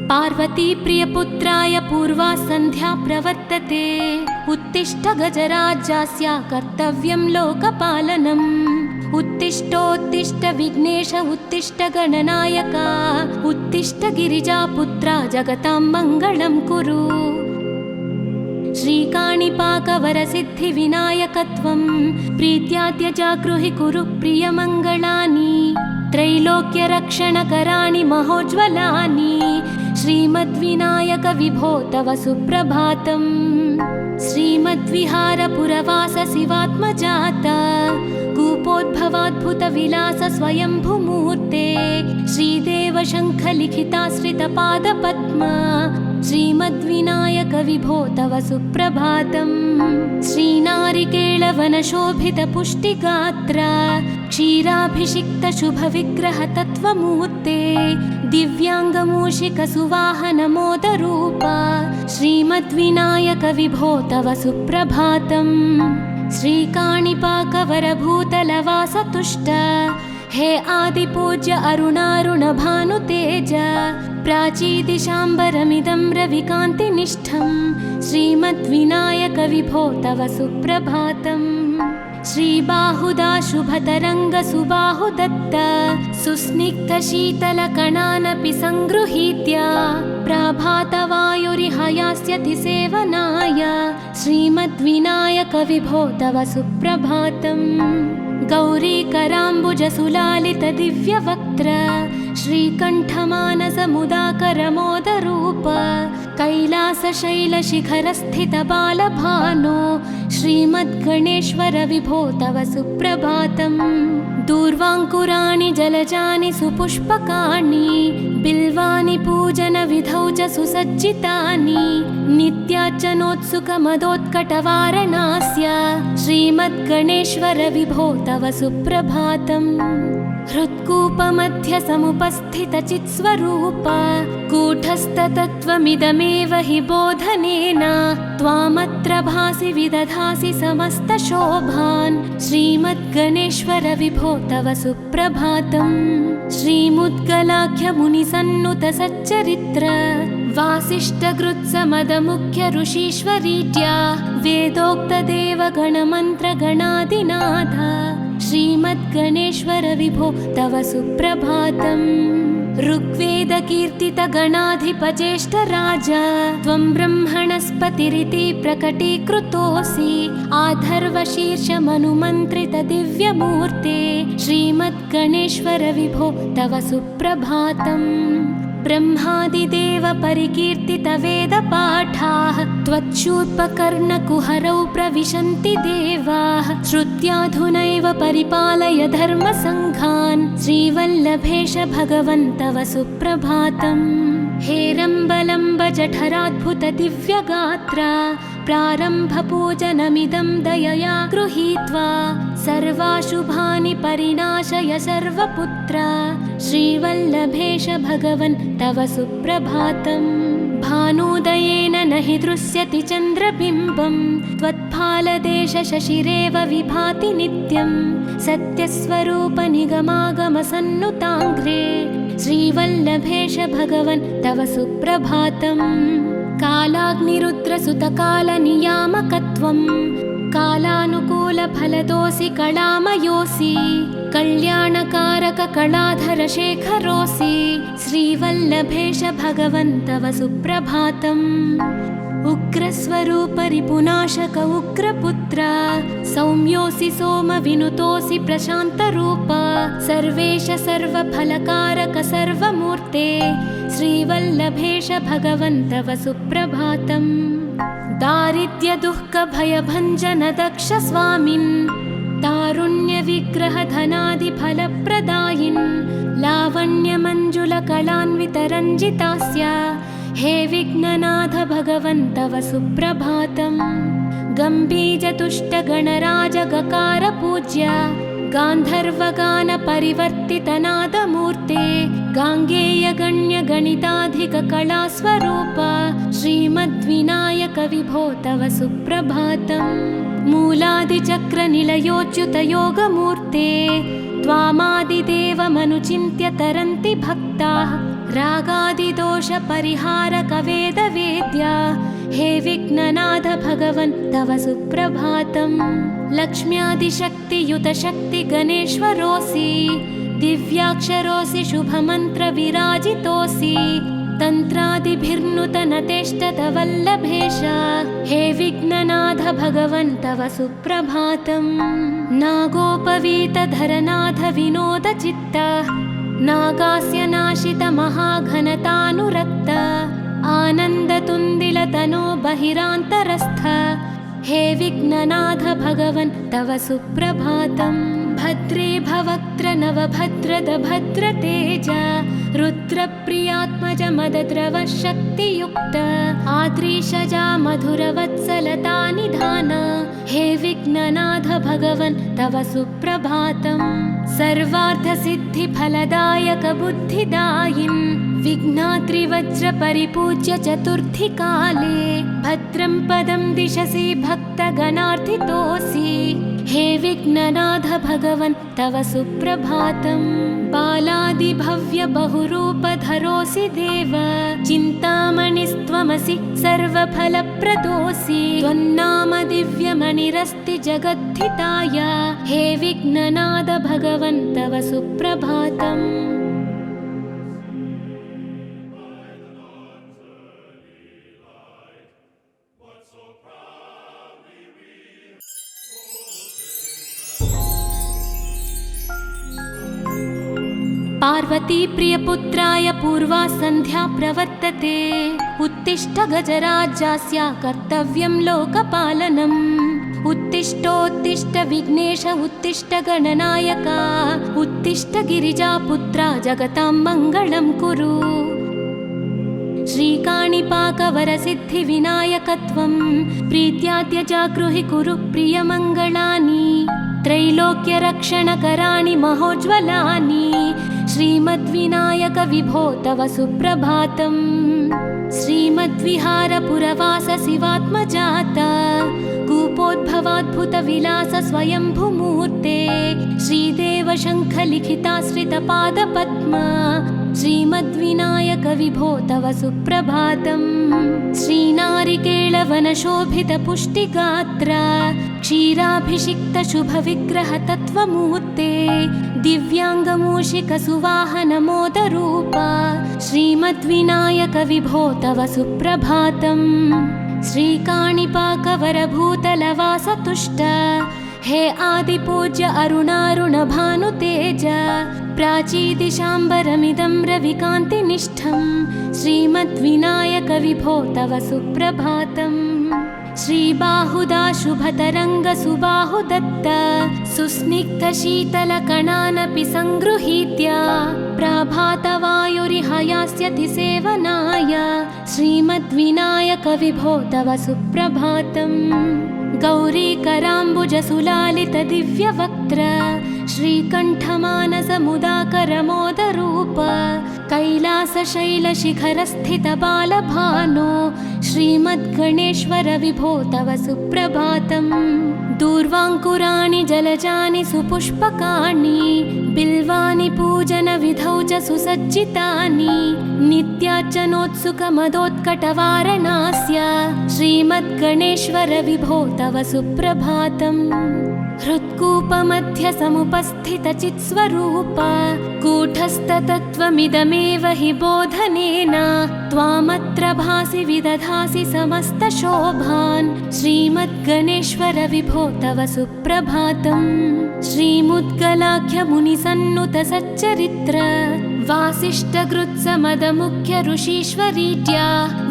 पार्वती प्रियपुत्राय पूर्वा सन्ध्या प्रवर्तते। उत्तिष्ठ गजराज्यास्य कर्तव्यं लोकपालनम्। उत्तिष्ठोत्तिष्ठ विघ्नेश उत्तिष्ठ गणनायक। उत्तिष्ठ गिरिजापुत्रा जगतां मङ्गलं कुरु। श्रीकाणिपाकवरसिद्धिविनायकत्वं प्रीत्याद्य जागृहि कुरु प्रियमङ्गलानि। त्रैलोक्यरक्षणकराणि महोज्ज्वलानि। श्रीमद्विनायक विभो तव सुप्रभातम्। श्रीमद्विहारपुरवास शिवात्मजात कूपोद्भवाद्भुतविलास स्वयंभुमूर्ते। श्रीदेव शङ्खलिखिताश्रितपादपद्मा। श्रीमद्विनायक विभो तव सुप्रभातम्। श्रीनारिकेळवनशोभितपुष्टिगात्र क्षीराभिषिक्त शुभविग्रह तत्त्वमूर्ते। दिव्याङ्गमूषिकसुवाहनमोदरूप श्रीमद्विनायक विभो तव सुप्रभातम्। श्रीकाणिपाकवरभूतलवासतुष्ट हे आदिपूज्य अरुणारुणभानुतेज। प्राचीदिशाम्बरमिदं रविकान्तिनिष्ठं श्रीमद्विनायक विभो तव सुप्रभातम्। श्रीबाहुदा शुभतरङ्गसुबाहुदत्त सुस्निग्धशीतलकणानपि सङ्गृहीत्य प्रभातवायुरिहयास्यति सेवनाय श्रीमद्विनायक विभो तव सुप्रभातम्। गौरीकराम्बुजसुलालितदिव्यवक्त्र श्रीकण्ठमानसमुदाकरमोदरूप कैलासशैलशिखरस्थितबालभानो श्रीमद्गणेश्वर विभो तव सुप्रभातम्। दूर्वाङ्कुराणि जलजानि सुपुष्पकाणि बिल्वानि पूजनविधौ च सुसज्जितानि। नित्यार्चनोत्सुकमदोत्कटवारणास्य श्रीमद्गणेश्वर विभो तव सुप्रभातम्। हृत्कूपमध्यसमुपस्थितचित्स्वरूप कूटस्थतत्त्वमिदमेव हि बोधनेन त्वामत्र भासि विदधासि समस्तशोभान् श्रीमद्गणेश्वर विभो तव सुप्रभातम्। श्रीमुद्गलाख्यमुनिसन्नुतसच्चरित्र वासिष्ठकृत्समदमुख्य ऋषीश्वरीत्या वेदोक्तदेवगणमन्त्रगणादिनाथ श्रीमद्गणेश्वर विभो तव सुप्रभातम्। ऋग्वेदकीर्तितगणाधिपज्येष्ठराज त्वं ब्रह्मणस्पतिरिति प्रकटीकृतोऽसि। आधर्वशीर्षमनुमन्त्रितदिव्यमूर्ते श्रीमद्गणेश्वर विभो तव सुप्रभातम्। ब्रह्मादिदेव परिकीर्तितवेदपाठाः त्वच्छूर्पकर्णकुहरौ प्रविशन्ति देवाः। श्रुत्याधुनैव परिपालय धर्मसङ्घान् श्रीवल्लभेश भगवन् तव सुप्रभातम्। हेरम्बलम्ब जठराद्भुतदिव्यगात्र प्रारम्भपूजनमिदं दयया गृहीत्वा सर्वाशुभानि परिणाशय सर्वपुत्र श्रीवल्लभेश भगवन् तव सुप्रभातम्। भानुदयेन न हि दृश्यति चन्द्रबिम्बं त्वत्फालदेश शशिरेव विभाति नित्यं। सत्यस्वरूप निगमागमसन्नुताङ्घ्रे श्रीवल्लभेश भगवन् तव सुप्रभातम्। कालाग्निरुद्रसुतकालनियामकत्वं कालानुकूलफलदोऽसि कलामयोऽसि। कल्याणकारक कलाधरशेखरोऽसि श्रीवल्लभेश भगवन् तव सुप्रभातम्। उग्रस्वरूप रिपुनाशक उग्रपुत्र सौम्योऽसि सोमविनुतोऽसि प्रशान्तरूप। सर्वेश सर्वफलकारक सर्वमूर्ते श्रीवल्लभेश भगवन् तव सुप्रभातम्। दारिद्र्यदुःखभयभञ्जन दक्ष स्वामिन् तारुण्यविग्रहधनादिफलप्रदायिन् लावण्यमञ्जुलकलान्वितरञ्जितास्य हे विघ्ननाथ भगवन् तव सुप्रभातम्। गम्भीजतुष्टगणराजगकार पूज्य गान्धर्वगानपरिवर्तितनादमूर्ते गाङ्गेयगण्यगणिताधिककलास्वरूप श्रीमद्विनायक विभो तव सुप्रभातम्। मूलादिचक्रनिलयोच्युतयोगमूर्ते त्वामादिदेवमनुचिन्त्य तरन्ति भक्ताः रागादिदोषपरिहारकवेदवेद्या हे विघ्ननाथ भगवन् तव सुप्रभातम् लक्ष्म्यादिशक्तियुतशक्ति गणेश्वरोऽसि दिव्याक्षरोऽसि शुभमन्त्रविराजितोऽसि तन्त्रादिभिर्नुतनतेष्टतवल्लभेश हे विघ्ननाथ भगवन् तव सुप्रभातम् नागोपवीतधरनाथ विनोदचित्त नागास्य नाशित महाघनतानुरक्त आनन्दतुन्दिलतनो बहिरान्तरस्थ हे विघ्ननाथ भगवन् तव सुप्रभातम् भद्रे भवक्त्र नवभद्रद भद्रतेज रुद्रप्रियात्मज मदद्रव शक्तियुक्त आद्रीशजा मधुरवत्सलता निधान हे विघ्ननाथ भगवन् तव सुप्रभातम् सर्वार्थसिद्धिफलदायक बुद्धिदायिन् विघ्नात्रिवज्रपरिपूज्य चतुर्थी काले भद्रं पदं दिशसि भक्तगणार्थितोऽसि हे विघ्ननाथ भगवन् तव सुप्रभातम् बालादिभव्य बहुरूपधरोऽसि देव चिन्तामणिस्त्वमसि सर्वफलप्रदोऽसि त्वन्नाम दिव्यमणिरस्ति जगद्धिताय हे विघ्ननाथ भगवन् तव सुप्रभातम् पार्वती प्रियपुत्राय पूर्वा सन्ध्या प्रवर्तते उत्तिष्ठ गजराज्यस्य कर्तव्यं लोकपालनम् उत्तिष्ठोत्तिष्ठ विघ्नेश उत्तिष्ठ गणनायक उत्तिष्ठ गिरिजापुत्रा जगतां मङ्गलं कुरु श्रीकाणिपाकवरसिद्धिविनायकत्वं प्रीत्याद्य जागृहि कुरु प्रियमङ्गलानि त्रैलोक्यरक्षणकराणि महोज्ज्वलानि श्रीमद्विनायक विभो तव सुप्रभातम् श्रीमद्विहारपुरवास शिवात्मजात कूपोद्भवाद्भुतविलास स्वयंभुमूर्ते श्रीदेव शङ्खलिखिताश्रितपादपद्म श्रीमद्विनायक विभो तव सुप्रभातम् श्रीनारिकेळवनशोभितपुष्टिगात्र क्षीराभिषिक्तशुभविग्रहतत्त्वमूर्ते दिव्याङ्गमूषिकसुवाहनमोदरूप श्रीमद्विनायक विभो तव सुप्रभातम् श्रीकाणिपाकवरभूतलवासतुष्ट हे आदिपूज्य अरुणारुणभानुतेज प्राचीदिशाम्बरमिदं रविकान्तिनिष्ठं श्रीमद्विनायक विभो तव सुप्रभातम् श्रीबाहुदा शुभतरङ्गसुबाहुदत्त सुस्निग्धशीतलकणानपि सङ्गृहीत्य प्राभातवायुरिह यास्यति सेवनाय श्रीमद्विनायक विभो तव सुप्रभातम् गौरीकराम्बुजसुलालितदिव्यवक्त्र श्रीकण्ठमानसमुदाकरमोदरूप कैलासशैलशिखरस्थितबालभानो श्रीमद्गणेश्वर विभो तव सुप्रभातम् दूर्वाङ्कुराणि जलजानि सुपुष्पकाणि बिल्वानि पूजनविधौ च सुसज्जितानि नित्यार्चनोत्सुकमदोत्कटवारणास्य श्रीमद्गणेश्वर विभो तव सुप्रभातम् हृत्कूपमध्य समुपस्थितचित्स्वरूप कूटस्थतत्त्वमिदमेव हि बोधनेन त्वामत्र भासि विदधासि समस्तशोभान् श्रीमद्गणेश्वर विभो तव सुप्रभातम् श्रीमुद्गलाख्यमुनिसन्नुतसच्चरित्र वासिष्ठगृत्समदमुख्य ऋषीश्वरीट्या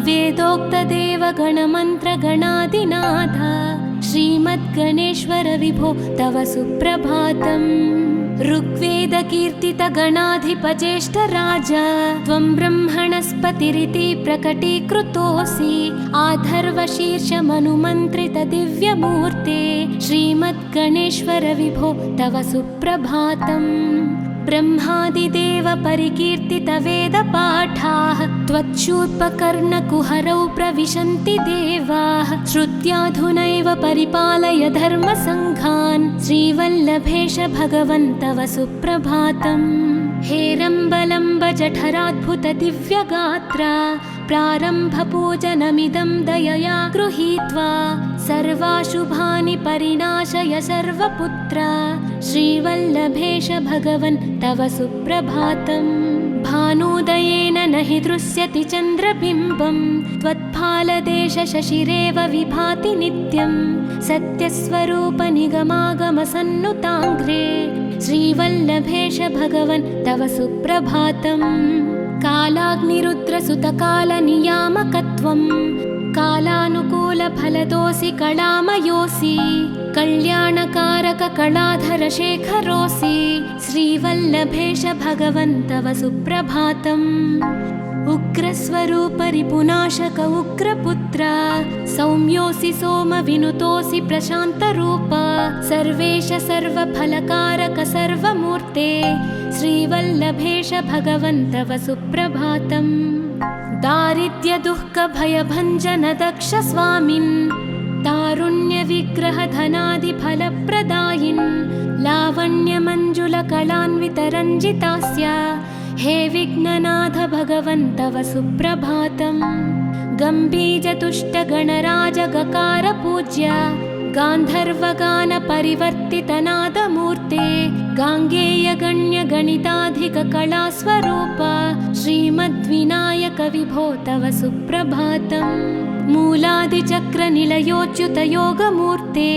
वेदोक्तदेवगणमन्त्रगणादिनाथ श्रीमद्गणेश्वर विभो तव सुप्रभातम् ऋग्वेदकीर्तितगणाधिपज्येष्ठराज त्वं ब्रह्मणस्पतिरिति प्रकटीकृतोऽसि आधर्वशीर्षमनुमन्त्रितदिव्यमूर्ते श्रीमद्गणेश्वर विभो तव सुप्रभातम् ब्रह्मादिदेव परिकीर्तितवेदपाठाः त्वच्छूर्पकर्णकुहरौ प्रविशन्ति देवाः श्रुत्वा श्रुत्याधुनैव परिपालय धर्मसङ्घान् श्रीवल्लभेश भगवन् तव सुप्रभातम्। हेरम्बलम्ब जठराद्भुत दिव्यगात्र प्रारम्भपूजनमिदं दयया गृहीत्वा सर्वाशुभानि परिणाशय सर्वपुत्र श्रीवल्लभेश भगवन् तव सुप्रभातम्। भानुदयेन न हि दृश्यति चन्द्रबिम्बं त्वत्फालदेश शशिरेव विभाति नित्यं सत्यस्वरूप निगमागमसन्नुताङ्घ्रे श्रीवल्लभेश भगवन् तव सुप्रभातम्। कालाग्निरुद्रसुतकालनियामकत्वं कालानुकूलफलदोऽसि कलामयोऽसि कल्याणकारक कलाधर शेखरोऽसि श्रीवल्लभेश भगवन् तव सुप्रभातम्। उग्रस्वरूप रिपुनाशक उग्रपुत्र सौम्योऽसि सोमविनुतोऽसि प्रशान्तरूप सर्वेश सर्वफलकारक सर्वमूर्ते श्रीवल्लभेश भगवन् तव सुप्रभातम्। दारिद्र्यदुःखभयभञ्जन दक्ष स्वामिन् तारुण्यविग्रह धनादिफलप्रदायिन् लावण्यमञ्जुलकलान्वितरञ्जितास्य हे विघ्ननाथ भगवन् तव सुप्रभातम्। गम्भीजतुष्टगणराजगकार पूज्य गान्धर्वगान परिवर्तितनादमूर्ते गाङ्गेयगण्यगणिताधिककलास्वरूप श्रीमद्विनायक विभो तव सुप्रभातम्। मूलादिचक्रनिलयोच्युतयोगमूर्ते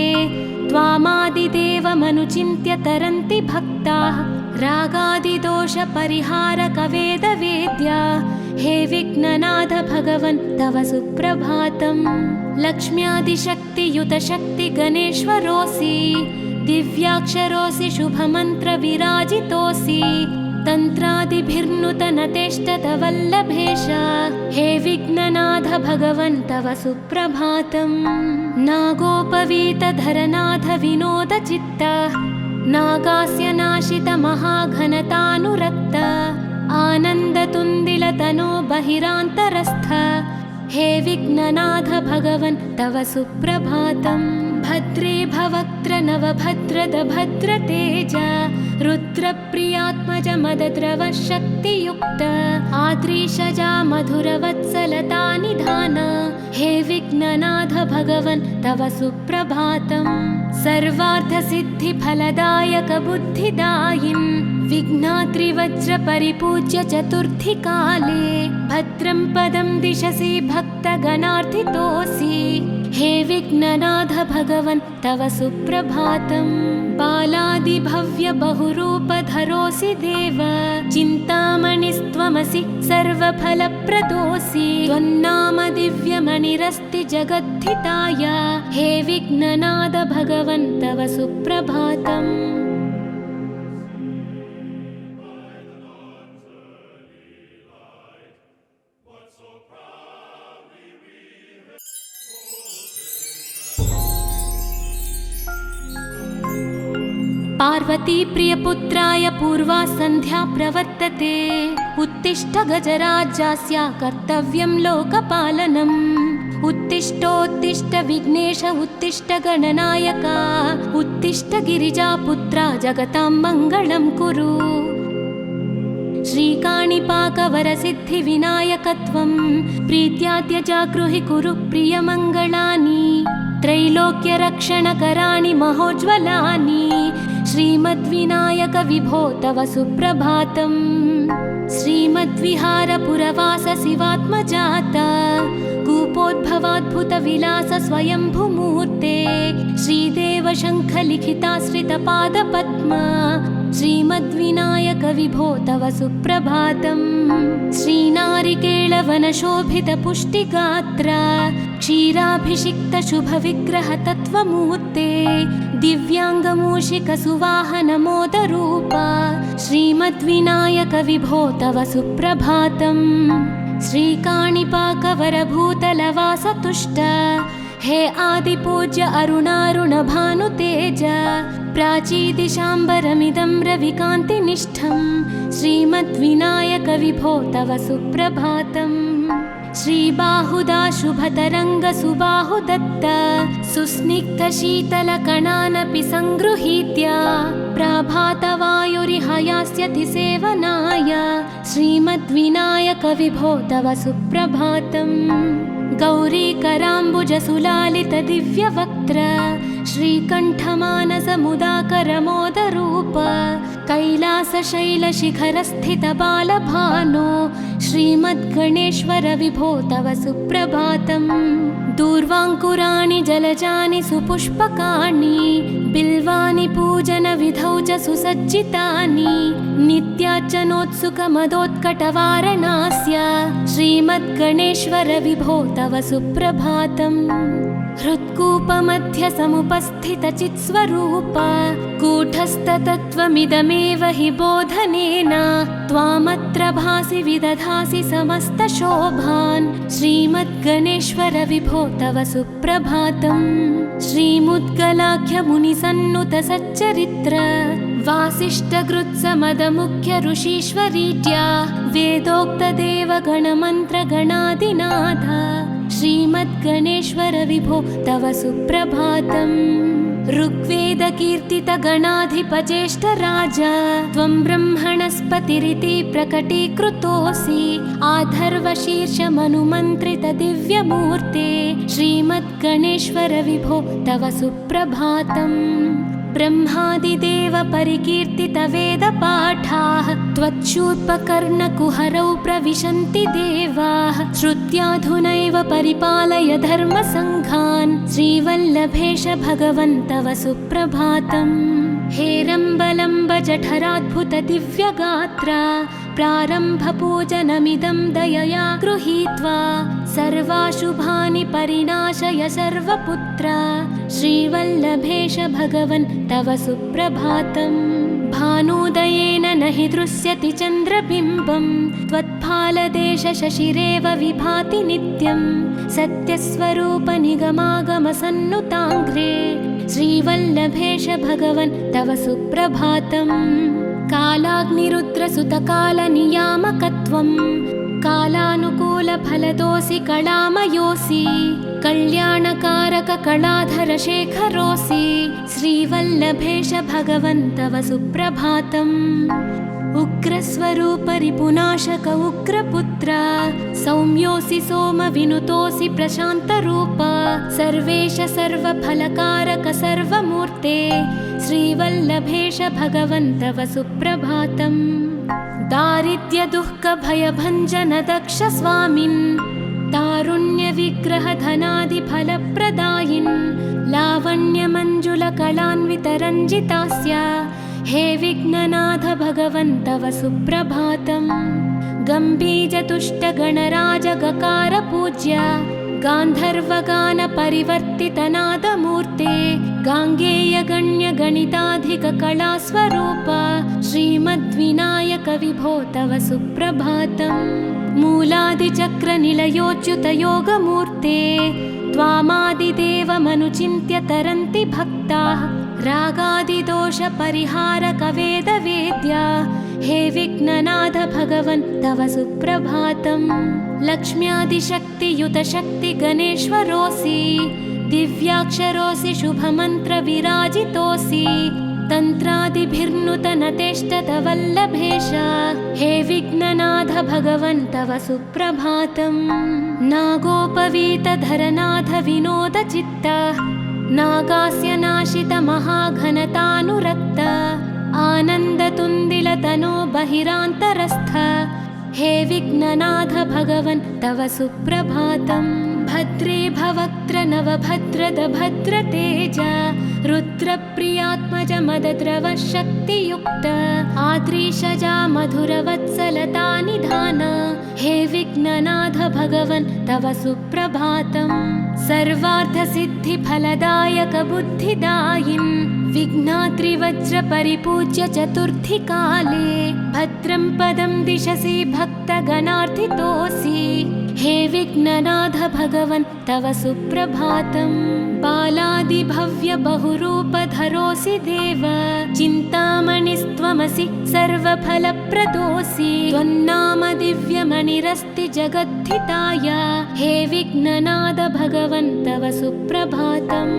त्वामादिदेवमनुचिन्त्य तरन्ति भक्ताः रागादिदोषपरिहारक वेदवेद्य हे विघ्ननाथ भगवन् तव सुप्रभातम्। लक्ष्म्यादिशक्तियुत शक्ति गणेश्वरोऽसि दिव्याक्षरोऽसि शुभमन्त्रविराजितोऽसि तन्त्रादिभिर्नुतनतेष्टत वल्लभेश हे विघ्ननाथ भगवन् तव सुप्रभातम्। नागोपवीतधरनाथ विनोदचित्त नागास्य नाशित महाघनतानुरक्त आनन्दतुन्दिलतनो बहिरान्तरस्थ हे विघ्ननाथ भगवन् तव सुप्रभातम्। भद्रे भवक्त्र नवभद्रद भद्रतेज रुद्रप्रियात्मज मदद्रव शक्तियुक्त आद्रीशजा मधुरवत्सलता निधान हे विघ्ननाथ भगवन् तव सुप्रभातम्। सर्वार्थसिद्धिफलदायक बुद्धिदायिन् विघ्नात्रिवज्रपरिपूज्य चतुर्थीकाले भद्रं पदं दिशसि भक्तगणार्थितोऽसि हे विघ्ननाथ भगवन् तव सुप्रभातम्। बालादिभव्य बहुरूपधरोऽसि देव चिन्तामणिस्त्वमसि सर्वफलप्रदोऽसि त्वन्नाम दिव्यमणिरस्ति जगद्धिताय हे विघ्ननाथ भगवन् तव सुप्रभातम्। पार्वती प्रियपुत्राय पूर्वा सन्ध्या प्रवर्तते उत्तिष्ठ गजराज्यस्य कर्तव्यं लोकपालनम्। उत्तिष्ठोत्तिष्ठ विघ्नेश उत्तिष्ठ गणनायक उत्तिष्ठ गिरिजापुत्रा जगतां मङ्गलं कुरु। श्रीकाणिपाकवरसिद्धिविनायकत्वं प्रीत्याद्य जागृहि कुरु प्रियमङ्गलानि त्रैलोक्यरक्षणकराणि महोज्ज्वलानि श्रीमद्विनायक विभो तव सुप्रभातम्। श्रीमद्विहारपुरवास शिवात्मजात कूपोद्भवाद्भुतविलास स्वयंभुमूर्ते श्रीदेव शङ्खलिखिताश्रितपादपद्म श्रीमद्विनायक विभो तव सुप्रभातम्। श्रीनारिकेळवनशोभितपुष्टिगात्र क्षीराभिषिक्त शुभविग्रह तत्त्वमूर्ते दिव्याङ्गमूषिकसुवाहनमोदरूप श्रीमद्विनायक विभो तव सुप्रभातम्। श्रीकाणिपाकवरभूतलवासतुष्ट हे आदिपूज्य अरुणारुणभानुतेज प्राचीदिशाम्बरमिदं रविकान्तिनिष्ठं श्रीमद्विनायक विभो तव सुप्रभातम्। श्रीबाहुदा शुभतरङ्गसुबाहुदत्त सुस्निग्धशीतलकणानपि सङ्गृहीत्य प्रभातवायुरिहयास्यति सेवनाय श्रीमद्विनायक विभो तव सुप्रभातम्। गौरीकराम्बुजसुलालित दिव्यवक्त्र श्रीकण्ठमानसमुदाकरमोदरूप कैलासशैलशिखरस्थित बालभानो श्रीमद्गणेश्वर विभो तव सुप्रभातम्। दूर्वाङ्कुराणि जलजानि सुपुष्पकाणि बिल्वानि पूजनविधौ च सुसज्जितानि नित्यार्चनोत्सुकमदोत्कटवारणास्य श्रीमद्गणेश्वर विभो तव सुप्रभातम्। हृत्कूपमध्य समुपस्थितचित्स्वरूप कूटस्थतत्त्वमिदमेव हि बोधनेन त्वामत्र भासि विदधासि समस्तशोभान् श्रीमद्गणेश्वर विभो तव सुप्रभातम्। श्रीमुद्गलाख्यमुनिसन्नुत सच्चरित्र वासिष्ठकृत्समदमुख्य ऋषीश्वरीज्या वेदोक्तदेवगणमन्त्रगणादिनाथ श्रीमद्गणेश्वर विभो तव सुप्रभातम्। ऋग्वेदकीर्तितगणाधिपज्येष्ठराज त्वं ब्रह्मणस्पतिरिति प्रकटीकृतोऽसि आधर्वशीर्षमनुमन्त्रित दिव्यमूर्ते श्रीमद्गणेश्वर विभो तव सुप्रभातम्। ब्रह्मादिदेव परिकीर्तित वेदपाठाः त्वच्छूर्पकर्णकुहरौ प्रविशन्ति देवाः श्रुत्याधुनैव परिपालय धर्मसङ्घान् श्रीवल्लभेश भगवन् तव सुप्रभातम्। हेरम्बलम्ब जठराद्भुत दिव्यगात्र प्रारम्भपूजनमिदं दयया गृहीत्वा सर्वाशुभानि परिणाशय सर्वपुत्र श्रीवल्लभेश भगवन् तव सुप्रभातम्। भानुदयेन न हि दृश्यति चन्द्रबिम्बं त्वत्फालदेश शशिरेव विभाति नित्यं सत्यस्वरूप निगमागमसन्नुताङ्घ्रे श्रीवल्लभेश भगवन् तव सुप्रभातम्। कालाग्निरुद्रसुतकालनियामकत्वं कालानुकूलफलदोऽसि कलामयोऽसि कल्याणकारक कलाधर शेखरोऽसि श्रीवल्लभेश भगवन् तव सुप्रभातम्। उग्रस्वरूप रिपुनाशक उग्रपुत्र सौम्योऽसि सोमविनुतोऽसि प्रशान्तरूप सर्वेश सर्वफलकारक सर्वमूर्ते श्रीवल्लभेश भगवन् तव सुप्रभातम्। दारिद्र्यदुःखभयभञ्जन दक्ष स्वामिन् तारुण्यविग्रह धनादिफलप्रदायिन् लावण्यमञ्जुलकलान्वितरञ्जितास्य हे विघ्ननाथ भगवन् तव सुप्रभातम्। गम्भीजतुष्टगणराजगकार पूज्य गान्धर्वगान परिवर्तितनादमूर्ते गाङ्गेयगण्यगणिताधिककलास्वरूप श्रीमद्विनायक विभो तव सुप्रभातम्। मूलादिचक्रनिलयोच्युतयोगमूर्ते त्वामादिदेवमनुचिन्त्य तरन्ति भक्ताः रागादिदोषपरिहारक वेदवेद्या हे विघ्ननाथ भगवन् तव सुप्रभातम्। लक्ष्म्यादिशक्तियुत शक्ति गणेश्वरोऽसि दिव्याक्षरोऽसि शुभमन्त्रविराजितोऽसि तन्त्रादिभिर्नुत नतेष्टत वल्लभेश हे विघ्ननाथ भगवन् तव सुप्रभातम्। नागोपवीतधरनाथ विनोदचित्त नागास्य नाशित महाघनतानुरक्त आनन्दतुन्दिलतनो बहिरान्तरस्थ हे विघ्ननाथ भगवन् तव सुप्रभातम्। भद्रे भवक्त्र नवभद्रद भद्रतेज रुद्रप्रियात्मज मदद्रव शक्तियुक्त आद्रीशजा मधुरवत्सलता निधान हे विघ्ननाथ भगवन् तव सुप्रभातम्। सर्वार्थसिद्धिफलदायक बुद्धिदायिन् विघ्नाद्रिवज्रपरिपूज्य चतुर्थी काले भद्रं पदं दिशसि भक्तगणार्थितोऽसि हे विघ्ननाथ भगवन् तव सुप्रभातम् बालादिभव्य बहुरूपधरोऽसि देव चिन्तामणिस्त्वमसि सर्वफलप्रदोऽसि त्वन्नाम दिव्यमणिरस्ति जगद्धिताय हे विघ्ननाथ भगवन् तव सुप्रभातम्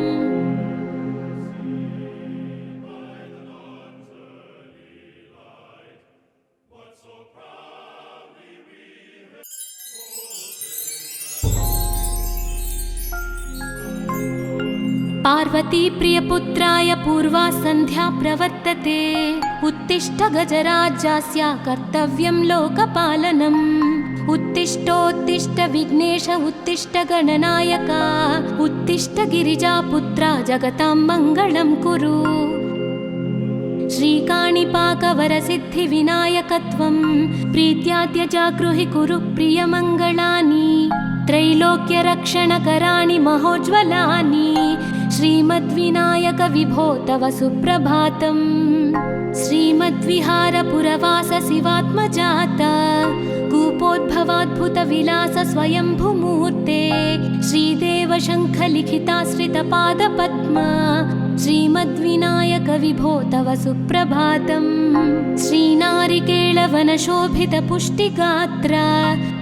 पार्वती प्रियपुत्राय पूर्वा सन्ध्या प्रवर्तते उत्तिष्ठ गजराज्यस्य कर्तव्यं लोकपालनम् उत्तिष्ठोत्तिष्ठ विघ्नेश उत्तिष्ठ गणनायक उत्तिष्ठ गिरिजापुत्रा जगतां मङ्गलं कुरु श्रीकाणिपाकवरसिद्धिविनायकत्वं प्रीत्याद्य जागृहि कुरु प्रियमङ्गलानि त्रैलोक्यरक्षणकराणि महोज्ज्वलानि श्रीमद्विनायक विभो तव सुप्रभातम् श्रीमद्विहारपुरवास शिवात्मजात कूपोद्भवाद्भुतविलास स्वयंभुमूर्ते श्रीदेव शङ्खलिखिताश्रितपादपद्मा श्रीमद्विनायक विभो तव सुप्रभातम् श्रीनारिकेळवनशोभितपुष्टिगात्र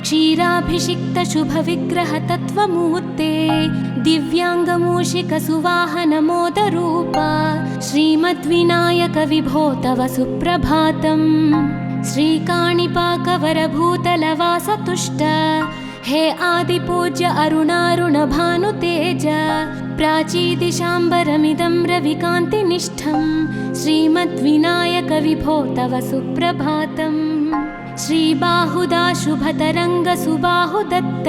क्षीराभिषिक्तशुभविग्रहतत्त्वमूर्ते दिव्याङ्गमूषिकसुवाहनमोदरूप श्रीमद्विनायक विभो तव सुप्रभातम् श्रीकाणिपाकवरभूतलवासतुष्ट हे आदिपूज्य अरुणारुणभानुतेज प्राचीदिशाम्बरमिदं रविकान्तिनिष्ठं श्रीमद्विनायक विभो तव सुप्रभातम् श्रीबाहुदा शुभतरङ्गसुबाहुदत्त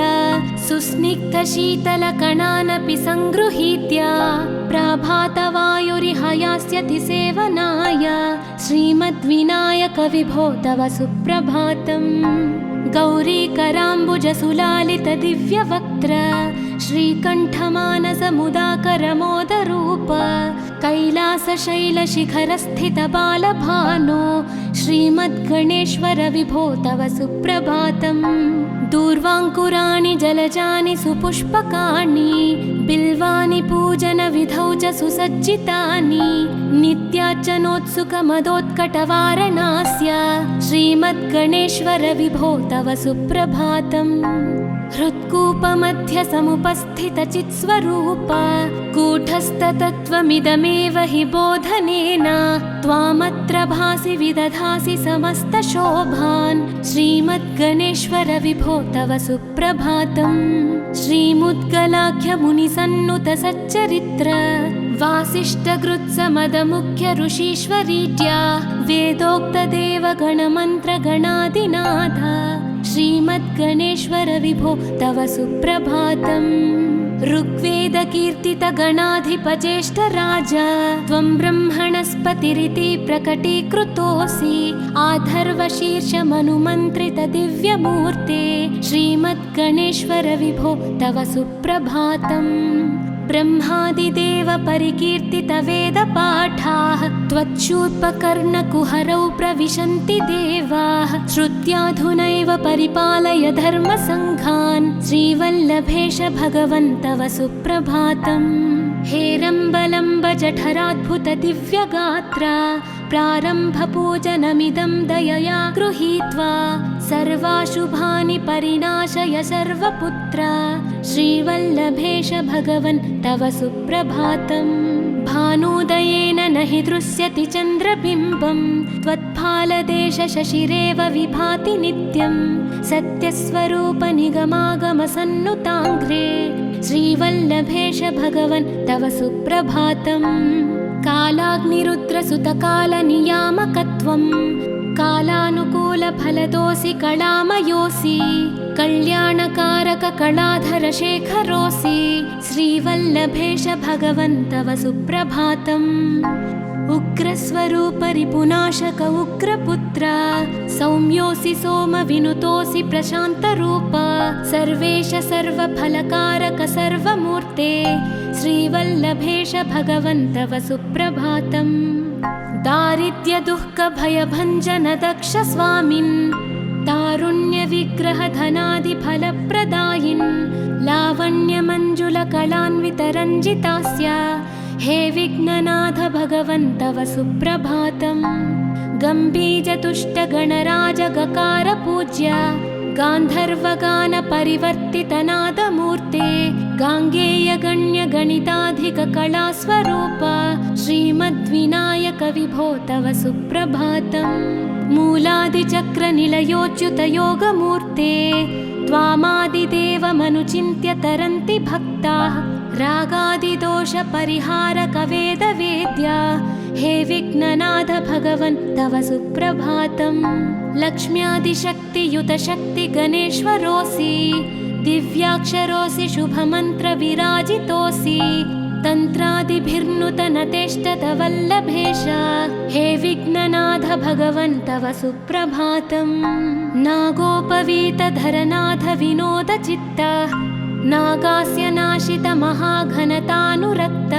सुस्निग्धशीतलकणानपि सङ्गृहीत्य प्रभातवायुरिह यास्यति सेवनाय श्रीमद्विनायक विभो तव सुप्रभातम् गौरीकराम्बुजसुलालितदिव्यवक्त्र श्रीकण्ठमानसमुदाकरमोदरूप कैलासशैलशिखरस्थितबालभानो श्रीमद्गणेश्वर विभो तव सुप्रभातम् दूर्वाङ्कुराणि जलजानि सुपुष्पकाणि बिल्वानि पूजनविधौ च सुसज्जितानि नित्यार्चनोत्सुकमदोत्कटवारणास्य श्रीमद्गणेश्वर विभो तव सुप्रभातम् हृत्कूपमध्यसमुपस्थितचित्स्वरूप कूटस्थतत्त्वमिदमेव हि बोधनेन त्वामत्र भासि विदधासि समस्तशोभान् श्रीमद्गणेश्वर विभो तव सुप्रभातम् श्रीमुद्गलाख्यमुनिसन्नुतसच्चरित्र वासिष्ठकृत्समदमुख्य ऋषीश्वरीत्या वेदोक्तदेवगणमन्त्रगणादिनाथ श्रीमद्गणेश्वर विभो तव सुप्रभातम् ऋग्वेदकीर्तितगणाधिपज्येष्ठराज त्वं ब्रह्मणस्पतिरिति प्रकटीकृतोऽसि आधर्वशीर्षमनुमन्त्रितदिव्यमूर्ते श्रीमद्गणेश्वर विभो तव सुप्रभातम् ब्रह्मादिदेव परिकीर्तितवेदपाठाः त्वच्छूर्पकर्णकुहरौ प्रविशन्ति देवाः श्रुत्याधुनैव परिपालय धर्मसङ्घान् श्रीवल्लभेश भगवन् तव सुप्रभातम् हेरम्बलम्ब जठराद्भुतदिव्यगात्र प्रारम्भपूजनमिदं दयया गृहीत्वा सर्वाशुभानि परिणाशय सर्वपुत्र श्रीवल्लभेश भगवन् तव सुप्रभातम् भानुदयेन न हि दृश्यति चन्द्रबिम्बं त्वत्फालदेशशशिरेव विभाति नित्यं सत्यस्वरूपनिगमागमसन्नुताङ्घ्रे श्रीवल्लभेश भगवन् तव सुप्रभातम् कालाग्निरुद्रसुतकालनियामकत्वं कालानुकूलफलदोऽसि कलामयोऽसि कल्याणकारककलाधरशेखरोऽसि श्रीवल्लभेश भगवन् तव सुप्रभातम् उग्रस्वरूपरिपुनाशक उग्रपुत्र सौम्योऽसि सोमविनुतोऽसि प्रशान्तरूप सर्वेश सर्वफलकारक सर्वमूर्ते श्रीवल्लभेश भगवन् तव सुप्रभातम् दारिद्र्यदुःखभयभञ्जन दक्ष स्वामिन् तारुण्यविग्रहधनादिफलप्रदायिन् लावण्यमञ्जुलकलान्वितरञ्जितास्य हे विघ्ननाथ भगवन् तव सुप्रभातम्। गम्भीजतुष्टगणराजगकार पूज्य गान्धर्वगानपरिवर्तितनादमूर्ते गाङ्गेयगण्यगणिताधिककलास्वरूप श्रीमद्विनायक विभो तव सुप्रभातम्। मूलादिचक्रनिलयोच्युतयोगमूर्ते त्वामादिदेवमनुचिन्त्य तरन्ति भक्ताः रागादिदोषपरिहारकवेदवेद्या हे विघ्ननाथ भगवन् तव सुप्रभातम्। लक्ष्म्यादिशक्तियुतशक्तिगणेश्वरोऽसि दिव्याक्षरोऽसि शुभमन्त्रविराजितोऽसि तन्त्रादिभिर्नुतनतेष्टतवल्लभेश हे विघ्ननाथ भगवन् तव सुप्रभातम्। नागोपवीतधरनाथ विनोदचित्त नागास्य नाशित महाघनतानुरक्त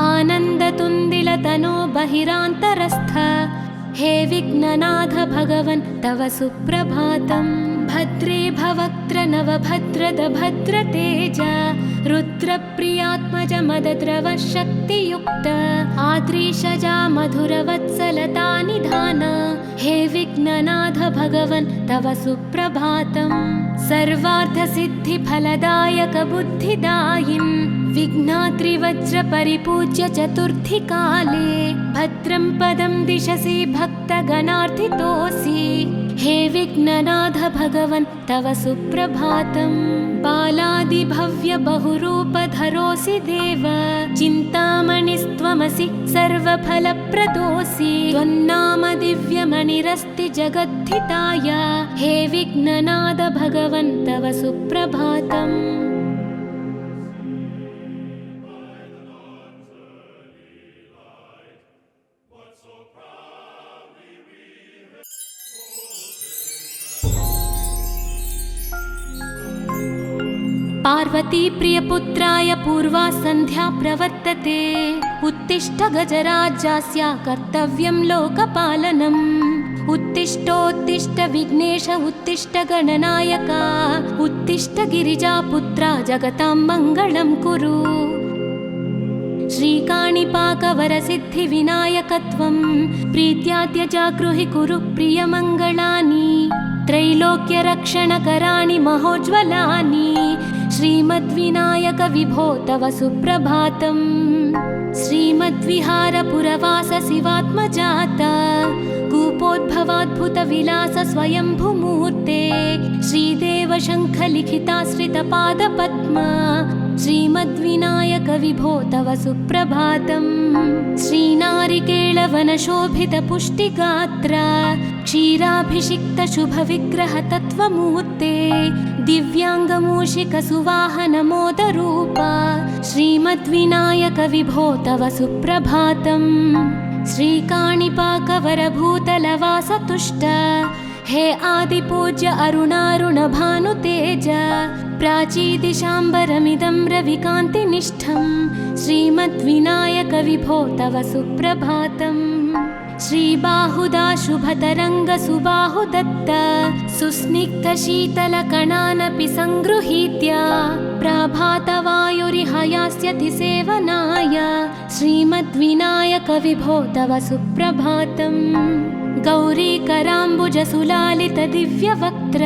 आनन्दतुन्दिलतनो बहिरान्तरस्थ हे विघ्ननाथ भगवन् तव सुप्रभातम्। भद्रे भवक्त्र नवभद्रद भद्रतेज रुद्रप्रियात्मज मदद्रवशक्तियुक्त आद्रीशजा मधुरवत्सलता निधान हे विघ्ननाथ भगवन् तव सुप्रभातम्। सर्वार्थसिद्धिफलदायक बुद्धिदायिन् विघ्नात्रिवज्रपरिपूज्य चतुर्थीकाले भद्रं पदं दिशसि भक्तगणार्थितोऽसि हे विघ्ननाथ भगवन् तव सुप्रभातम्। बालादिभव्य बहुरूपधरोऽसि देव चिन्तामणिस्त्वमसि सर्वफलप्रदोऽसि त्वन्नाम दिव्यमणिरस्ति जगद्धिताय हे विघ्ननाथ भगवन् तव सुप्रभातम्। पार्वती प्रियपुत्राय पूर्वा सन्ध्या प्रवर्तते उत्तिष्ठ गजराज्यस्य कर्तव्यं लोकपालनम्। उत्तिष्ठोत्तिष्ठ विघ्नेश उत्तिष्ठ गणनायक उत्तिष्ठ गिरिजापुत्रा जगतां मङ्गलं कुरु। श्रीकाणिपाकवरसिद्धिविनायकत्वं प्रीत्याद्य जागृहि कुरु प्रियमङ्गलानि त्रैलोक्यरक्षणकराणि महोज्ज्वलानि श्रीमद्विनायक विभो तव सुप्रभातम्। श्रीमद्विहारपुरवास शिवात्मजात कूपोद्भवाद्भुतविलास स्वयंभुमूर्ते श्रीदेव शङ्खलिखिताश्रितपादपद्म श्रीमद्विनायक विभो तव सुप्रभातम्। श्रीनारिकेळवनशोभितपुष्टिगात्र क्षीराभिषिक्तशुभविग्रह तत्त्वमूर्ते दिव्याङ्गमूषिकसुवाहनमोदरूप श्रीमद्विनायक विभो तव सुप्रभातम्। श्रीकाणिपाकवरभूतलवासतुष्ट हे आदिपूज्य अरुणारुणभानुतेज प्राचीदिशाम्बरमिदं रविकान्तिनिष्ठं श्रीमद्विनायक विभो तव सुप्रभातम्। श्रीबाहुदा शुभतरङ्गसुबाहुदत्त सुस्निग्धशीतलकणानपि सङ्गृहीत्य प्रभातवायुरिहयास्यति सेवनाय श्रीमद्विनायक विभो तव सुप्रभातम्। गौरीकराम्बुजसुलालितदिव्यवक्त्र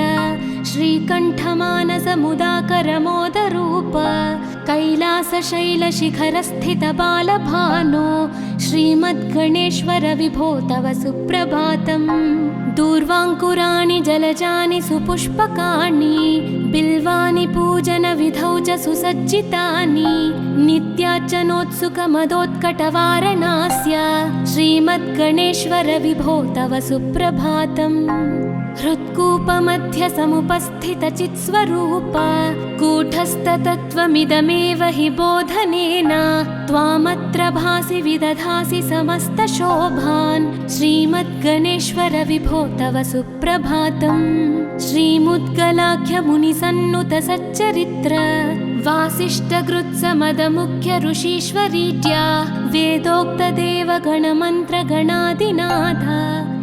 श्रीकण्ठमानसमुदाकरमोदरूप कैलासशैलशिखरस्थितबालभानो श्रीमद्गणेश्वर विभो तव सुप्रभातम्। दूर्वाङ्कुराणि जलजानि सुपुष्पकाणि बिल्वानि पूजनविधौ च सुसज्जितानि नित्यार्चनोत्सुकमदोत्कटवारणास्य श्रीमद्गणेश्वर विभो तव सुप्रभातम्। हृत्कूपमध्यसमुपस्थितचित्स्वरूप कूटस्थतत्त्वमिदमेव हि बोधनेन त्वामत्र भासि विदधासि समस्तशोभान् श्रीमद्गणेश्वर विभो तव सुप्रभातम्। श्रीमुद्गलाख्यमुनिसन्नुतसच्चरित्र वासिष्ठगृत्समदमुख्य ऋषीश्वरीड्या वेदोक्तदेवगणमन्त्रगणादिनाथ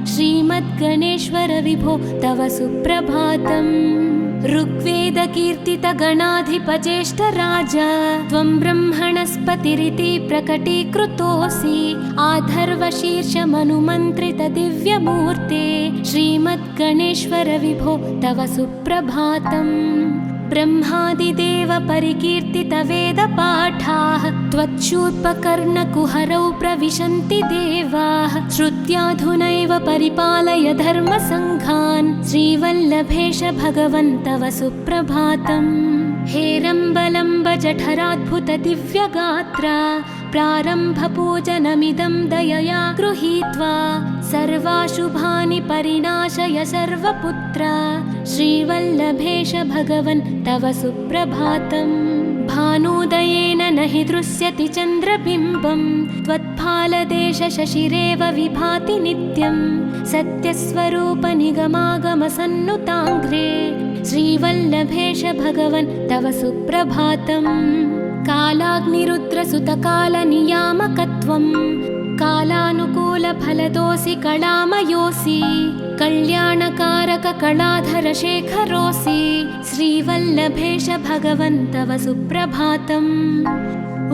श्रीमद्गणेश्वर विभो तव सुप्रभातम्। ऋग्वेदकीर्तितगणाधिपज्येष्ठराज त्वं ब्रह्मणस्पतिरिति प्रकटीकृतोऽसि। आधर्वशीर्षमनुमन्त्रितदिव्यमूर्ते श्रीमद्गणेश्वर विभो तव सुप्रभातम्। ब्रह्मादिदेव परिकीर्तितवेदपाठाः त्वच्छूर्पकर्णकुहरौ प्रविशन्ति देवाः। श्रुत्याधुनैव परिपालय धर्मसङ्घान् श्रीवल्लभेश भगवन् तव सुप्रभातम्। हेरम्बलम्ब जठराद्भुतदिव्यगात्रा प्रारम्भपूजनमिदं दयया गृहीत्वा सर्वाशुभानि परिनाशय सर्वपुत्र श्रीवल्लभेश भगवन् तव सुप्रभातम्। भानुदयेन न हि दृश्यति चन्द्रबिम्बं त्वत्फालदेशशशिरेव विभाति नित्यं। सत्यस्वरूपनिगमागमसन्नुताङ्घ्रे श्रीवल्लभेश भगवन् तव सुप्रभातम्। कालाग्निरुद्रसुतकालनियामकत्वं कालानुकूलफलदोऽसि कलामयोऽसि। कल्याणकारककलाधरशेखरोऽसि श्रीवल्लभेश भगवन् तव सुप्रभातम्।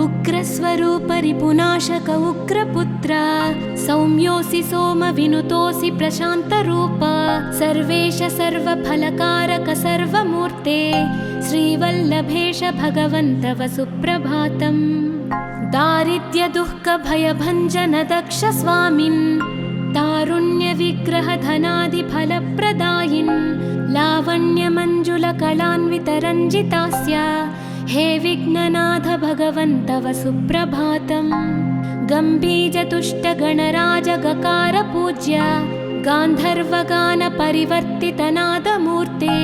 उग्रस्वरूपरिपुनाशक उग्रपुत्र सौम्योऽसि सोमविनुतोऽसि प्रशान्तरूप। सर्वेश सर्वफलकारक सर्वमूर्ते श्रीवल्लभेश भगवन् तव सुप्रभातम्। दारिद्र्यदुःखभयभञ्जन दक्ष स्वामिन् तारुण्यविग्रहधनादिफलप्रदायिन् लावण्यमञ्जुलकलान्वितरञ्जितास्य हे विघ्ननाथ भगवन् तव सुप्रभातम्। गम्भीजतुष्टगणराजगकार गान्धर्वगानपरिवर्तितनादमूर्ते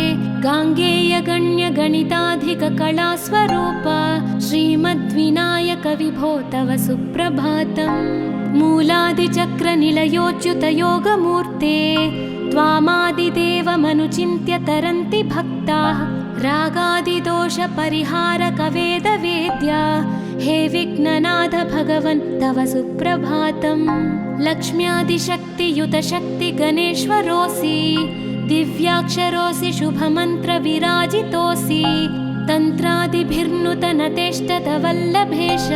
गाङ्गेयगण्यगणिताधिककलास्वरूप श्रीमद्विनायक विभो तव सुप्रभातम्। मूलादिचक्रनिलयोच्युतयोगमूर्ते त्वामादिदेवमनुचिन्त्य तरन्ति भक्ताः। रागादिदोषपरिहारकवेदवेद्या हे विघ्ननाथ भगवन् तव सुप्रभातम्। लक्ष्म्यादिशक्तियुतशक्तिगणेश्वरोऽसि दिव्याक्षरोऽसि शुभमन्त्रविराजितोऽसि। तन्त्रादिभिर्नुतनतेष्टतवल्लभेश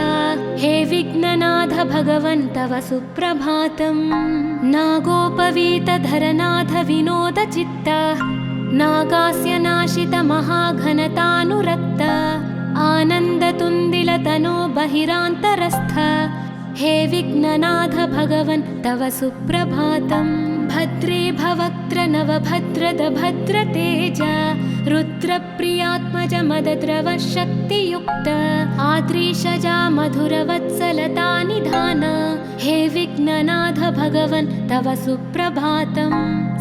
हे विघ्ननाथ भगवन् तव सुप्रभातम्। नागोपवीतधरनाथ विनोदचित्त नागास्य नाशित महाघनतानुरक्त आनन्दतुन्दिलतनो बहिरान्तरस्थ हे विघ्ननाथ भगवन् तव सुप्रभातम्। भद्रे भवक्त्र नवभद्रद भद्रतेज रुद्रप्रियात्मज मदद्रव शक्तियुक्त आद्रीशजा मधुरवत्सलता निधान हे विघ्ननाथ भगवन् तव सुप्रभातम्।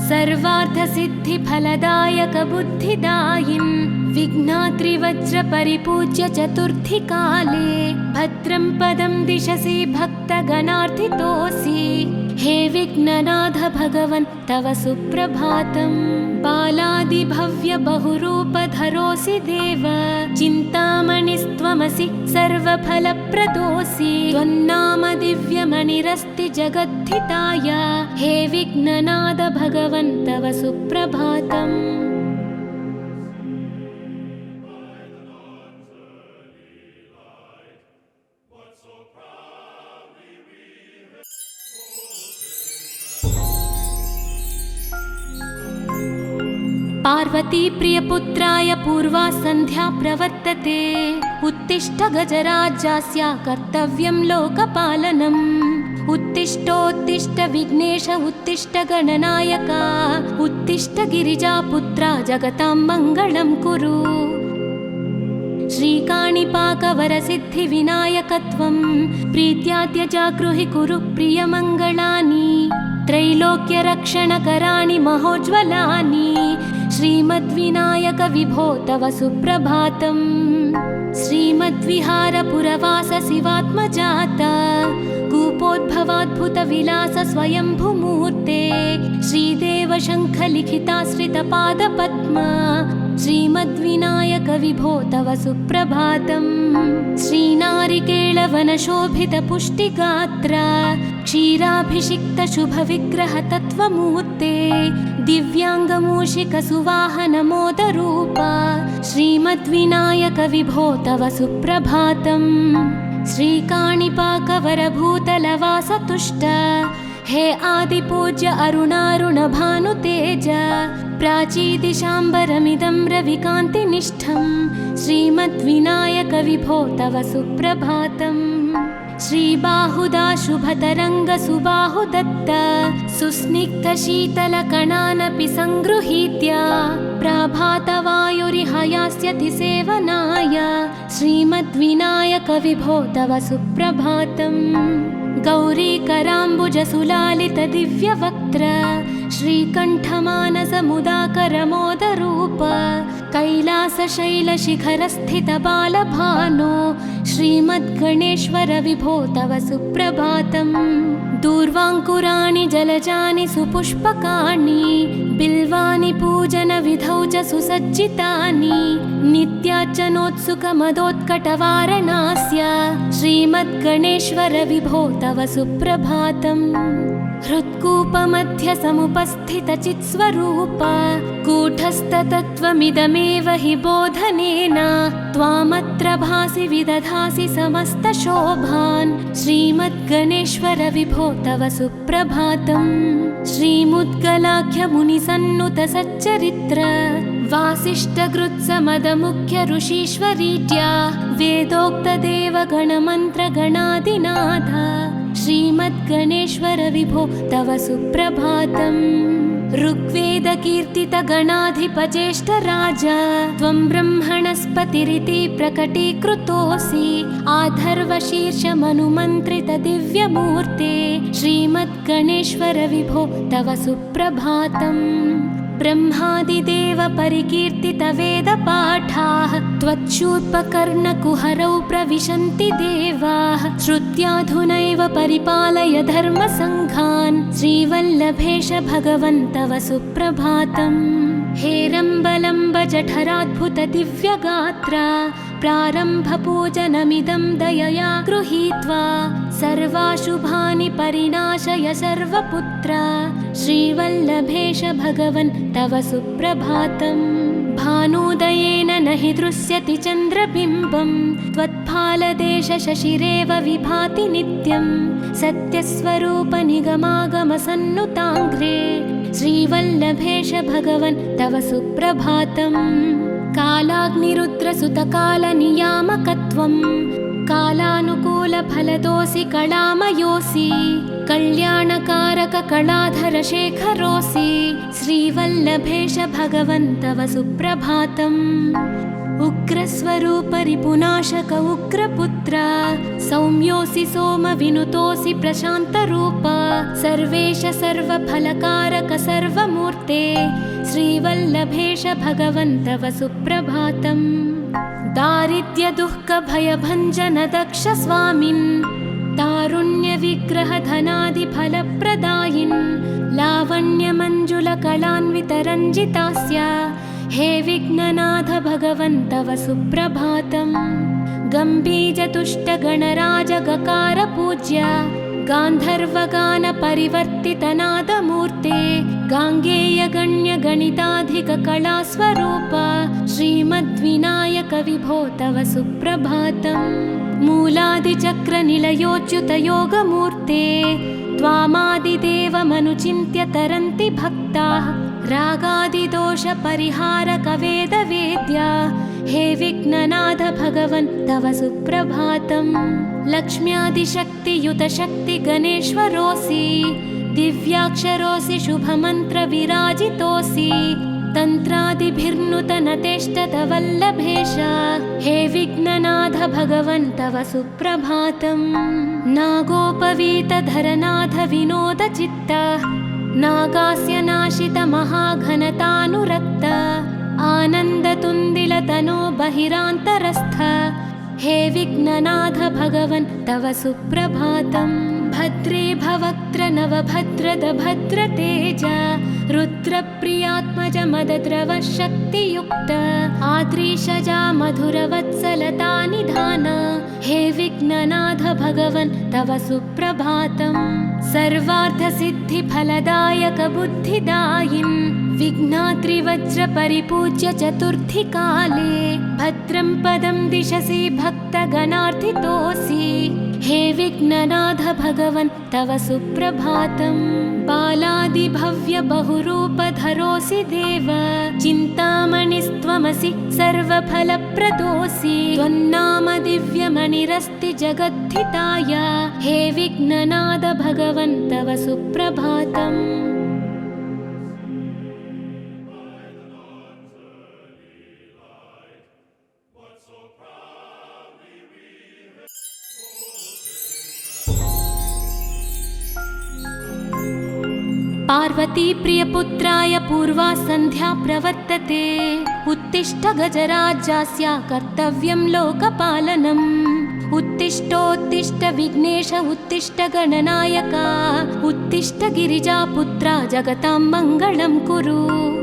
सर्वार्थसिद्धिफलदायक बुद्धिदायिन् विघ्नात्रिवज्रपरिपूज्य चतुर्थीकाले भद्रं पदं दिशसि भक्तगणार्थितोऽसि हे विघ्ननाथ भगवन् तव सुप्रभातम्। बालादिभव्य बहुरूपधरोऽसि देव चिन्तामणिस्त्वमसि सर्वफलप्रदोऽसि। त्वन्नाम दिव्यमणिरस्ति जगद्धिताय हे विघ्ननाथ भगवन् तव सुप्रभातम्। पार्वती प्रियपुत्राय पूर्वा सन्ध्या प्रवर्तते उत्तिष्ठ गजराज्यस्य कर्तव्यं लोकपालनम्। उत्तिष्ठोत्तिष्ठ विघ्नेश उत्तिष्ठ गणनायक उत्तिष्ठ गिरिजापुत्रा जगतां मङ्गलं कुरु। श्रीकाणिपाकवरसिद्धिविनायकत्वं प्रीत्याद्यजागृहि कुरु प्रियमङ्गलानि। त्रैलोक्यरक्षणकराणि महोज्ज्वलानि श्रीमद्विनायक विभो तव सुप्रभातम्। श्रीमद्विहारपुरवास शिवात्मजाता कूपोद्भवाद्भुतविलास स्वयंभुमूर्ते श्रीदेव शङ्खलिखिताश्रितपादपद्मा श्रीमद्विनायक विभो तव सुप्रभातम्। श्रीनारिकेळवनशोभितपुष्टिगात्रा क्षीराभिषिक्तशुभविग्रहतत्त्वमूर्ते दिव्याङ्गमूषिकसुवाहनमोदरूप श्रीमद्विनायकविभो तव सुप्रभातम्। श्रीकाणिपाकवरभूतलवासतुष्ट हे आदिपूज्य अरुणारुणभानुतेज प्राचीदिशाम्बरमिदं रविकान्तिनिष्ठं श्रीमद्विनायकविभो तव सुप्रभातम्। श्रीबाहुदा शुभतरङ्गसुबाहुदत्त सुस्निग्धशीतलकणानपि सङ्गृहीत्य प्रभातवायुरिहयास्यति सेवनाय श्रीमद्विनायकविभो तव सुप्रभातम्। गौरीकराम्बुजसुलालितदिव्यवक्त्र श्रीकण्ठमानसमुदाकरमोदरूप कैलासशैलशिखरस्थितबालभानो श्रीमद्गणेश्वरविभो तव सुप्रभातम्। दूर्वाङ्कुराणि जलजानि सुपुष्पकाणि बिल्वानि पूजनविधौ च सुसज्जितानि नित्यार्चनोत्सुकमदोत्कटवारणास्य श्रीमद्गणेश्वरविभो तव सुप्रभातम्। हृत्कूपमध्यसमुपस्थितचित्स्वरूप कूटस्थतत्त्वमिदमेव हि बोधनेन त्वामत्र भासि विदधासि समस्तशोभान् श्रीमद्गणेश्वरविभो तव सुप्रभातम्। श्रीमुद्गलाख्यमुनिसन्नुतसच्चरित्र वासिष्ठकृत्समदमुख्यऋषीश्वरीत्या वेदोक्तदेवगणमन्त्रगणादिनाथ श्रीमद्गणेश्वरविभो तव सुप्रभातम्। ऋग्वेदकीर्तितगणाधिपज्येष्ठराज त्वं ब्रह्मणस्पतिरिति प्रकटीकृतोऽसि आधर्वशीर्षमनुमन्त्रितदिव्यमूर्ते श्रीमद्गणेश्वरविभो तव सुप्रभातम्। ब्रह्मादिदेव परिकीर्तितवेदपाठाः त्वच्छूर्पकर्णकुहरौ प्रविशन्ति देवाः श्रुत्याधुनैव परिपालय धर्मसङ्घान् श्रीवल्लभेश भगवन् तव सुप्रभातम्। हेरम्बलम्ब जठराद्भुतदिव्यगात्र प्रारम्भपूजनमिदं दयया गृहीत्वा सर्वाशुभानि परिणाशय सर्वपुत्र श्रीवल्लभेश भगवन् तव सुप्रभातम्। भानुदयेन न हि दृश्यति चन्द्रबिम्बं त्वत्फालदेशशशिरेव विभाति नित्यं सत्यस्वरूप निगमागमसन्नुताङ्घ्रे श्रीवल्लभेश भगवन् तव सुप्रभातम्। कालाग्निरुद्रसुतकालनियामकत्वं कालानुकूलफलदोऽसि कलामयोऽसि कल्याणकारककलाधरशेखरोऽसि श्रीवल्लभेश भगवन् तव सुप्रभातम्। उग्रस्वरूपरिपुनाशक उग्रपुत्र सौम्योऽसि सोमविनुतोऽसि प्रशान्तरूप सर्वेश सर्वफलकारक सर्वमूर्ते श्रीवल्लभेश भगवन् तव सुप्रभातम्। दारिद्र्यदुःखभयभञ्जन दक्ष स्वामिन् तारुण्यविग्रहधनादिफलप्रदायिन् लावण्यमञ्जुलकलान्वितरञ्जितास्य हे विघ्ननाथ भगवन् तव सुप्रभातम्। गम्भीजतुष्टगणराजगकार गान्धर्वगानपरिवर्तितनादमूर्ते गाङ्गेयगण्यगणिताधिककलास्वरूप श्रीमद्विनायकविभो तव सुप्रभातम्। मूलादिचक्रनिलयोच्युतयोगमूर्ते त्वामादिदेवमनुचिन्त्य तरन्ति भक्ताः रागादिदोषपरिहारकवेदवेद्या हे विघ्ननाथ भगवन् तव सुप्रभातम्। लक्ष्म्यादिशक्तियुतशक्तिगणेश्वरोऽसि दिव्याक्षरोऽसि शुभमन्त्रविराजितोऽसि तन्त्रादिभिर्नुतनतेष्टतवल्लभेश हे विघ्ननाथ भगवन् तव सुप्रभातम्। नागोपवीतधरनाथ विनोदचित्त नागास्य नाशित महाघनतानुरक्त आनन्दतुन्दिलतनो बहिरान्तरस्थ हे विघ्ननाथ भगवन् तव सुप्रभातम्। भद्रे भवक्त्र नवभद्रद भद्रतेज रुद्रप्रियात्मज मदद्रव शक्तियुक्त आद्रीशजा मधुरवत्सलता निधान हे विघ्ननाथ भगवन् तव सुप्रभातम्। सर्वार्थसिद्धिफलदायकबुद्धिदायिन् विघ्नात्रिवज्रपरिपूज्य चतुर्थीकाले भद्रं पदं दिशसि भक्तगणार्थितोऽसि। हे विघ्ननाथ भगवन् तव सुप्रभातम्। बालादिभव्य बहुरूपधरोऽसि देव, चिन्तामणिस्त्वमसि सर्वफलप्रदोऽसि। त्वन्नाम दिव्यमणिरस्ति जगद्धिताय, हे विघ्ननाथ भगवन् तव सुप्रभातम्। पार्वती प्रियपुत्राय पूर्वा सन्ध्या प्रवर्तते। उत्तिष्ठ गजराज्यास्य कर्तव्यं लोकपालनम्। उत्तिष्ठोत्तिष्ठ विघ्नेश उत्तिष्ठ गणनायका, उत्तिष्ठ गिरिजापुत्रा जगतां मङ्गलं कुरु।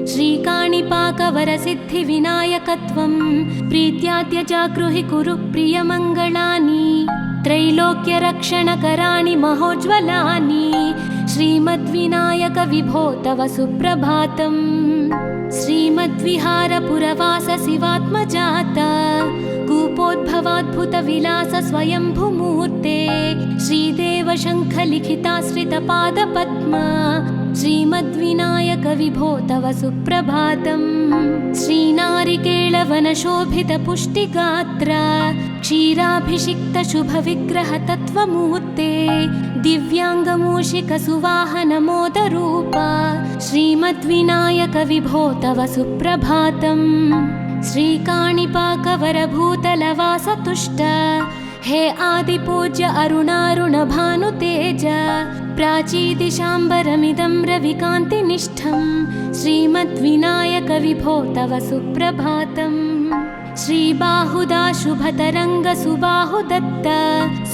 श्रीकाणिपाकवरसिद्धिविनायकत्वं प्रीत्याद्य जागृहि कुरु प्रियमङ्गलानि। त्रैलोक्यरक्षणकराणि महोज्ज्वलानि, श्रीमद्विनायक विभो तव सुप्रभातम्। श्रीमद्विहारपुरवास शिवात्मजाता, कूपोद्भवाद्भुतविलास स्वयंभुमूर्ते। श्रीदेव शङ्खलिखिताश्रितपादपद्मा, श्रीमद्विनायक विभो तव सुप्रभातम्। श्रीनारिकेळवनशोभितपुष्टिगात्रा, क्षीराभिषिक्तशुभविग्रहतत्त्वमूर्ते। दिव्याङ्गमूषिकसुवाहनमोदरूपा, श्रीमद्विनायक विभो तव सुप्रभातम्। श्रीकाणिपाकवरभूतलवासतुष्ट, हे आदिपूज्य अरुणारुणभानुतेज। प्राचीदिशाम्बरमिदं रविकान्तिनिष्ठं, श्रीमद्विनायक विभो तव सुप्रभातम्। श्रीबाहुदा शुभतरङ्गसुबाहुदत्त,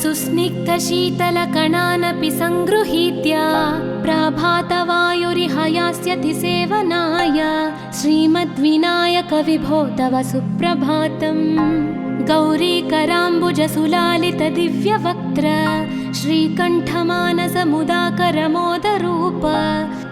सुस्निग्धशीतलकणानपि सङ्गृहीत्य। प्राभातवायुरिह यास्यति सेवनाय, श्रीमद्विनायक विभो तव सुप्रभातम्। गौरीकराम्बुजसुलालितदिव्यवक्त्र, श्रीकण्ठमानसमुदाकरमोदरूप।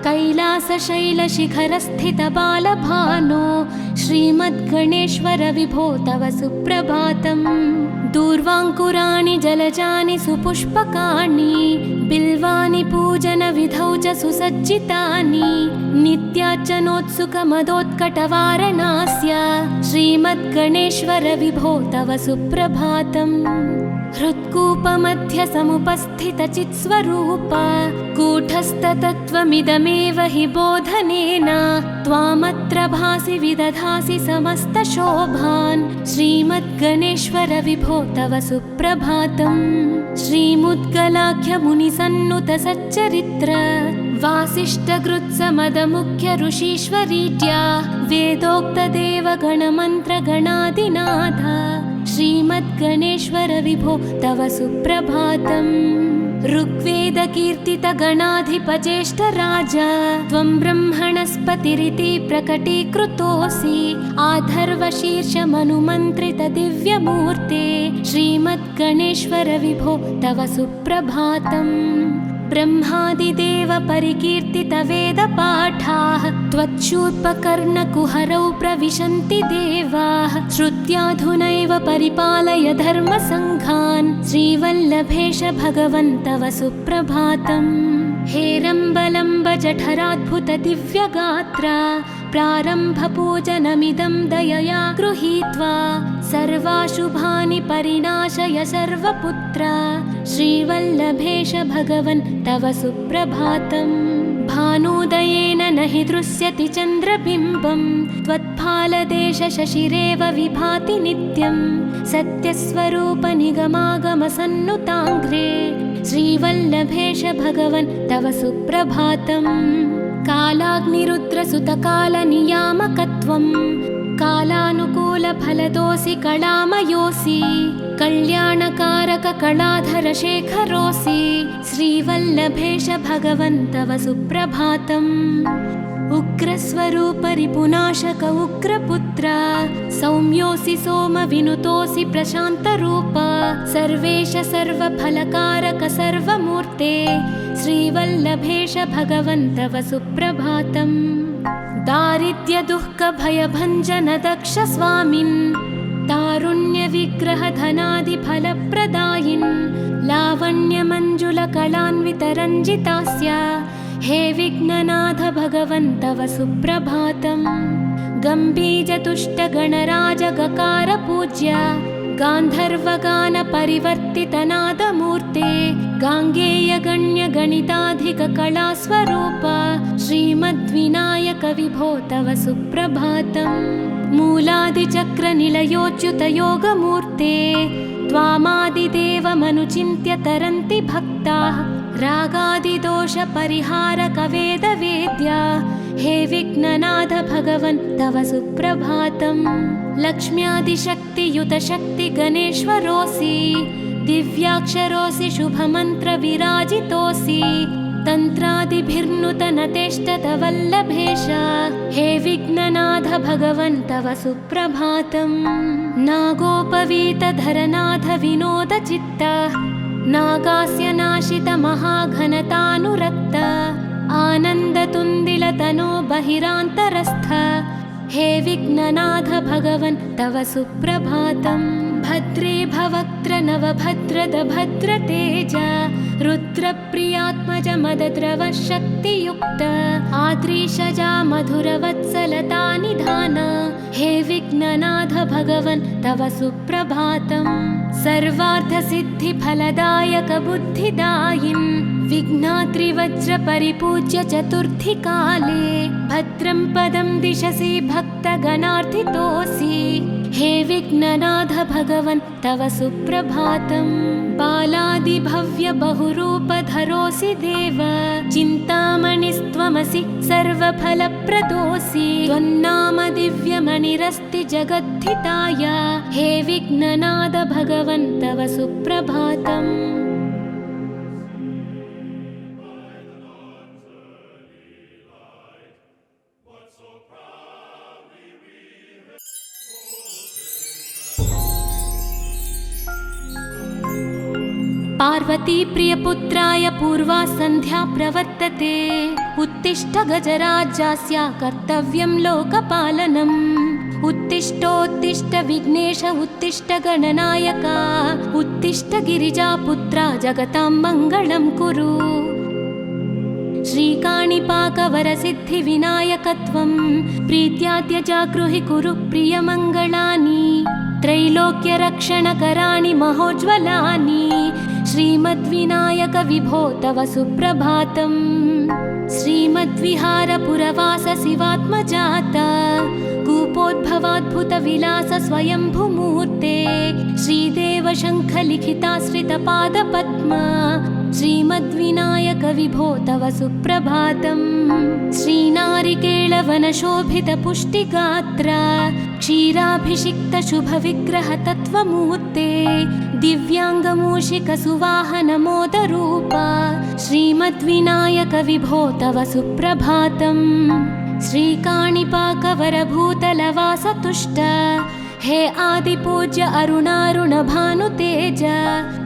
कैलासशैलशिखरस्थितबालभानो, श्रीमद्गणेश्वर विभो तव सुप्रभातम्। दूर्वाङ्कुराणि जलजानि सुपुष्पकाणि, बिल्वानि पूजनविधौ च सुसज्जितानि। नित्यार्चनोत्सुकमदोत्कटवारणास्य, श्रीमद्गणेश्वर विभो तव सुप्रभातम्। हृत्कूपमध्यसमुपस्थितचित्स्वरूप, कूटस्थतत्त्वमिदमेव हि बोधनेन। त्वामत्र भासि विदधासि समस्तशोभान्, श्रीमद्गणेश्वर विभो तव सुप्रभातम्। श्रीमुद्गलाख्यमुनिसन्नुतसच्चरित्र, वासिष्ठगृत्समदमुख्य ऋषीश्वरीड्या। वेदोक्तदेवगणमन्त्रगणादिनाथ, श्रीमद्गणेश्वर विभो तव सुप्रभातम्। ऋग्वेदकीर्तितगणाधिपज्येष्ठराज, त्वं ब्रह्मणस्पतिरिति प्रकटीकृतोऽसि। आधर्वशीर्षमनुमन्त्रितदिव्यमूर्ते, श्रीमद्गणेश्वर विभो तव सुप्रभातम्। ब्रह्मादिदेव परिकीर्तितवेदपाठाः, त्वच्छूर्पकर्णकुहरौ प्रविशन्ति देवाः। श्रुत्याधुनैव परिपालय धर्मसङ्घान्, श्रीवल्लभेश भगवन् तव सुप्रभातम्। हेरम्बलम्ब जठराद्भुतदिव्यगात्रा, प्रारम्भपूजनमिदं दयया गृहीत्वा। सर्वाशुभानि परिणाशय सर्वपुत्रा, श्रीवल्लभेश भगवन् तव सुप्रभातम्। भानुदयेन न हि दृश्यति चन्द्रबिम्बं, त्वत्फालदेशशशिरेव विभाति नित्यं। सत्यस्वरूपनिगमागमसन्नुताङ्घ्रे, श्रीवल्लभेश भगवन् तव सुप्रभातम्। कालाग्निरुद्रसुतकालनियामकत्वं, कालानुकूलफलदोऽसि कलामयोऽसि। कल्याणकारककलाधरशेखरोऽसि, श्रीवल्लभेश भगवन् तव सुप्रभातम्। उग्रस्वरूपरिपुनाशक उग्रपुत्र सौम्योऽसि सोमविनुतोऽसि प्रशान्तरूप सर्वेश सर्वफलकारक सर्वमूर्ते श्रीवल्लभेश भगवन्तव सुप्रभातम्। दारिद्र्यदुःखभयभञ्जन दक्ष स्वामिन् तारुण्यविग्रहधनादिफलप्रदायिन् लावण्यमञ्जुलकलान्वितरञ्जितास्य हे विघ्ननाथ भगवन्तव सुप्रभातम्। गम्भीजतुष्टगणराजगकार पूज्य गान्धर्वगानपरिवर्तितनादमूर्ते गाङ्गेयगण्यगणिताधिककलास्वरूप श्रीमद्विनायक विभो तव सुप्रभातम्। मूलादिचक्रनिलयोच्युतयोगमूर्ते त्वामादिदेवमनुचिन्त्य तरन्ति भक्ताः रागादिदोषपरिहारक वेदवेद्या हे विघ्ननाथ भगवन् तव सुप्रभातम्। लक्ष्म्यादिशक्तियुत शक्ति गणेश्वरोऽसि दिव्याक्षरोऽसि शुभमन्त्रविराजितोऽसि तन्त्रादिभिर्नुतनतेष्टत वल्लभेश हे विघ्ननाथ भगवन् तव सुप्रभातम्। नागोपवीतधरनाथ विनोदचित्त नागास्य नाशित महाघनतानुरक्त आनन्दतुन्दिलतनो बहिरान्तरस्थ हे विघ्ननाथ भगवन् तव सुप्रभातम्। भद्रे भवक्त्र नवभद्रद भद्रतेज रुद्रप्रियात्मज मदद्रव शक्तियुक्त आद्रीशजा मधुरवत्सलता निधान हे विघ्ननाथ भगवन् तव सुप्रभातम्। सर्वार्थसिद्धिफलदायक बुद्धिदायिन् विघ्नात्रिवज्रपरिपूज्य चतुर्थी काले भद्रं पदं दिशसि भक्तगणार्थितोऽसि हे विघ्ननाथ भगवन् तव सुप्रभातम्। बालादिभव्य बहुरूपधरोऽसि देव चिन्तामणिस्त्वमसि सर्वफलप्रदोऽसि त्वन्नाम दिव्यमणिरस्ति जगद्धिताय हे विघ्ननाथ भगवन् तव सुप्रभातम्। पार्वती प्रियपुत्राय पूर्वा सन्ध्या प्रवर्तते उत्तिष्ठ गजराज्यस्य कर्तव्यं लोकपालनम्। उत्तिष्ठोत्तिष्ठ विघ्नेश उत्तिष्ठ गणनायक उत्तिष्ठ गिरिजापुत्रा जगतां मङ्गलं कुरु। श्रीकाणिपाकवरसिद्धिविनायकत्वं प्रीत्याद्य जागृहि कुरु प्रियमङ्गलानि त्रैलोक्यरक्षणकराणि महोज्ज्वलानि श्रीमद्विनायक विभो तव सुप्रभातम्। श्रीमद्विहारपुरवास शिवात्मजात कूपोद्भवाद्भुतविलास स्वयंभुमूर्ते श्रीदेव शङ्खलिखिताश्रितपादपद्म श्रीमद्विनायक विभो तव सुप्रभातम्। श्रीनारिकेळवनशोभितपुष्टिगात्र क्षीराभिषिक्त शुभविग्रह तत्त्वमूर्ते दिव्याङ्गमूषिकसुवाहनमोदरूप श्रीमद्विनायक विभो तव सुप्रभातम्। श्रीकाणिपाकवरभूतलवासतुष्ट हे आदिपूज्य अरुणारुणभानुतेज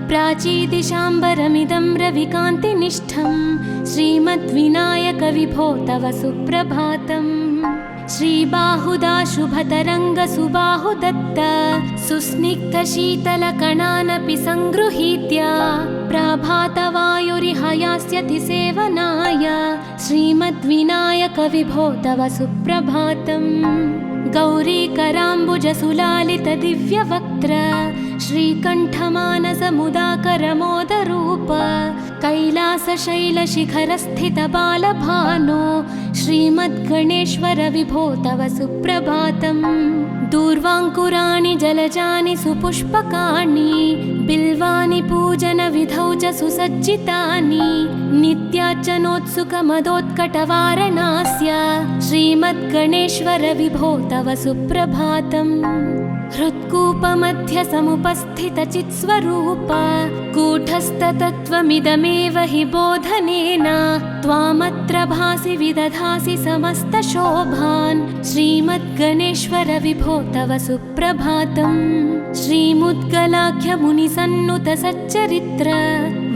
प्राचीदिशाम्बरमिदं रविकान्तिनिष्ठं श्रीमद्विनायक विभो तव सुप्रभातम्। श्रीबाहुदा शुभतरङ्गसुबाहुदत्त सुस्निग्धशीतलकणानपि सङ्गृहीत्य प्रभातवायुरिहयास्यति सेवनाय श्रीमद्विनायक विभो तव सुप्रभातम्। गौरीकराम्बुजसुलालित दिव्यवक्त्र श्रीकण्ठमानसमुदाकरमोदरूप कैलासशैलशिखरस्थित बालभानो श्रीमद्गणेश्वर विभो तव सुप्रभातम्। दूर्वाङ्कुराणि जलजानि सुपुष्पकाणि बिल्वानि पूजनविधौ च सुसज्जितानि नित्यार्चनोत्सुकमदोत्कटवारणास्य श्रीमद् श्रीमद्गणेश्वर विभो तव सुप्रभातम्। हृत्कूपमध्य समुपस्थितचित्स्वरूप कूटस्थतत्त्वमिदमेव हि बोधनेन त्वामत्र भासि विदधासि समस्तशोभान्। श्रीमद्गणेश्वर विभो तव सुप्रभातम्। श्रीमुद्गलाख्यमुनिसन्नुत सच्चरित्र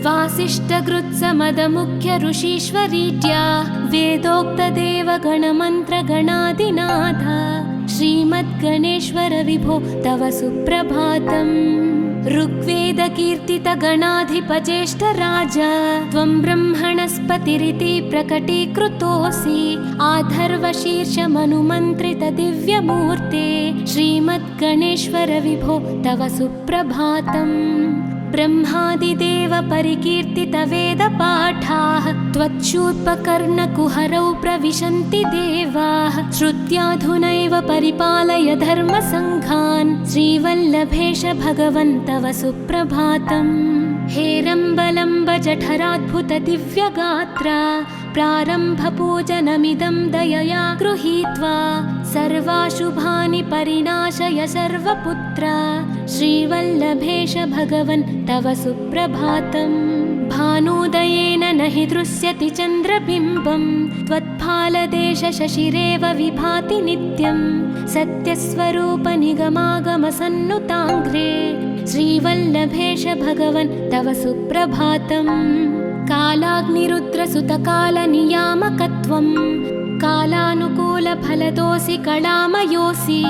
वासिष्ठकृत्समदमुख्य ऋषीश्वरीट्या वेदोक्तदेवगणमन्त्रगणादिनाथ। श्रीमद्गणेश्वर विभो तव सुप्रभातम्। ऋग्वेदकीर्तितगणाधिपज्येष्ठराज त्वं ब्रह्मणस्पतिरिति प्रकटीकृतोऽसि। आधर्वशीर्षमनुमन्त्रितदिव्यमूर्ते श्रीमद्गणेश्वर विभो तव सुप्रभातम्। ब्रह्मादिदेव परिकीर्तितवेदपाठाः त्वच्छूर्पकर्णकुहरौ प्रविशन्ति देवाः। श्रुत्याधुनैव परिपालय धर्मसङ्घान्। श्रीवल्लभेश भगवन् तव सुप्रभातम्। हेरम्बलम्ब जठराद्भुत दिव्यगात्र प्रारम्भपूजनमिदं दयया गृहीत्वा सर्वाशुभानि परिणाशय सर्वपुत्र। श्रीवल्लभेश भगवन् तव सुप्रभातम्। भानुदयेन न हि दृश्यति चन्द्रबिम्बं त्वत्फालदेश शशिरेव विभाति नित्यं। सत्यस्वरूप निगमागमसन्नुताङ्घ्रे श्रीवल्लभेश भगवन् तव सुप्रभातम्। कालाग्निरुद्रसुतकालनियामकत्वं कालानुकूलफलदोऽसि कलामयोऽसि।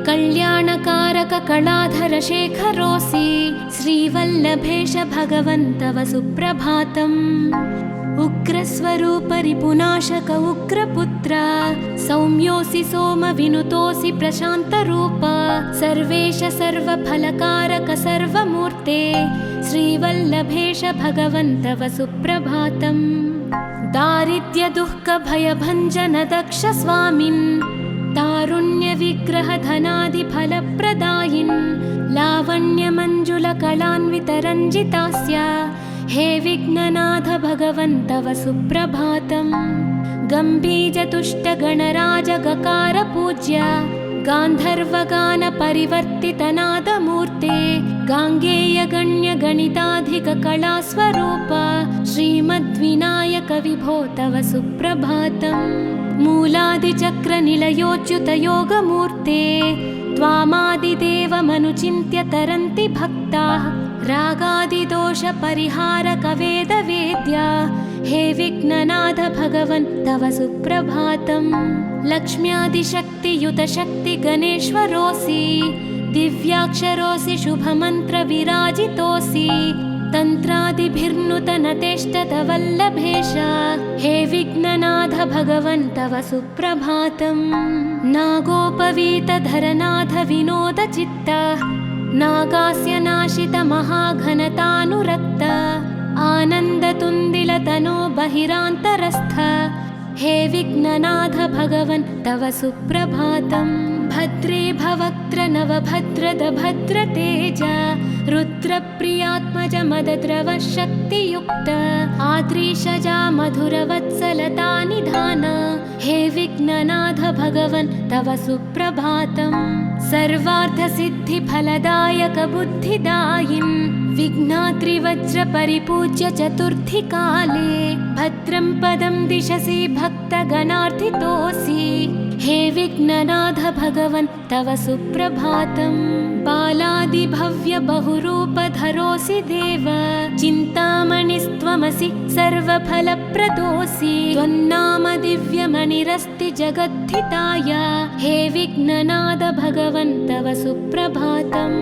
कल्याणकारक कलाधर शेखरोऽसि। श्रीवल्लभेश भगवन् तव सुप्रभातम्। उग्रस्वरूप रिपुनाशक उग्रपुत्र सौम्योऽसि सोमविनुतोऽसि प्रशान्तरूप। सर्वेश सर्वफलकारक सर्वमूर्ते श्रीवल्लभेश भगवन् तव सुप्रभातम्। दारिद्र्यदुःखभयभञ्जन दक्ष स्वामिन् तारुण्यविग्रह धनादिफलप्रदायिन्। लावण्यमञ्जुलकलान्वितरञ्जितास्य हे विघ्ननाथ भगवन् तव सुप्रभातम्। गम्भीजतुष्टगणराजगकार पूज्य गान्धर्वगान परिवर्तितनादमूर्ते गाङ्गेयगण्यगणिताधिककलास्वरूप श्रीमद्विनायक विभो तव सुप्रभातम्। मूलादिचक्रनिलयोच्युतयोगमूर्ते त्वामादिदेवमनुचिन्त्य तरन्ति भक्ताः। रागादिदोषपरिहारक वेदवेद्या हे विघ्ननाथ भगवन् तव सुप्रभातम्। लक्ष्म्यादिशक्तियुतशक्तिगणेश्वरोऽसि दिव्याक्षरोऽसि शुभमन्त्रविराजितोऽसि। तन्त्रादिभिर्नुतनतेष्टतवल्लभेश हे विघ्ननाथ भगवन् तव सुप्रभातम्। नागोपवीतधरनाथ विनोदचित्त नागास्य नाशित महाघनतानुरक्त आनन्दतुन्दिलतनो बहिरान्तरस्थ हे विघ्ननाथ भगवन् तव सुप्रभातम्। भद्रे भवक्त्र नवभद्रद भद्रतेज रुद्रप्रियात्मज मदद्रव शक्तियुक्त आद्रीशजा मधुरवत्सलता निधान हे विघ्ननाथ भगवन् तव सुप्रभातम्। सर्वार्थसिद्धिफलदायक बुद्धिदायिन् विघ्नाद्रिवज्रपरिपूज्य चतुर्थी काले भद्रं पदं दिशसि भक्तगणार्थितोऽसि हे विघ्ननाथ भगवन् तव सुप्रभातम्। बालादिभव्य बहुरूपधरोऽसि देव चिन्तामणिस्त्वमसि सर्वफलप्रदोऽसि। त्वन्नाम दिव्यमणिरस्ति जगद्धिताय हे विघ्ननाथ भगवन् तव सुप्रभातम्।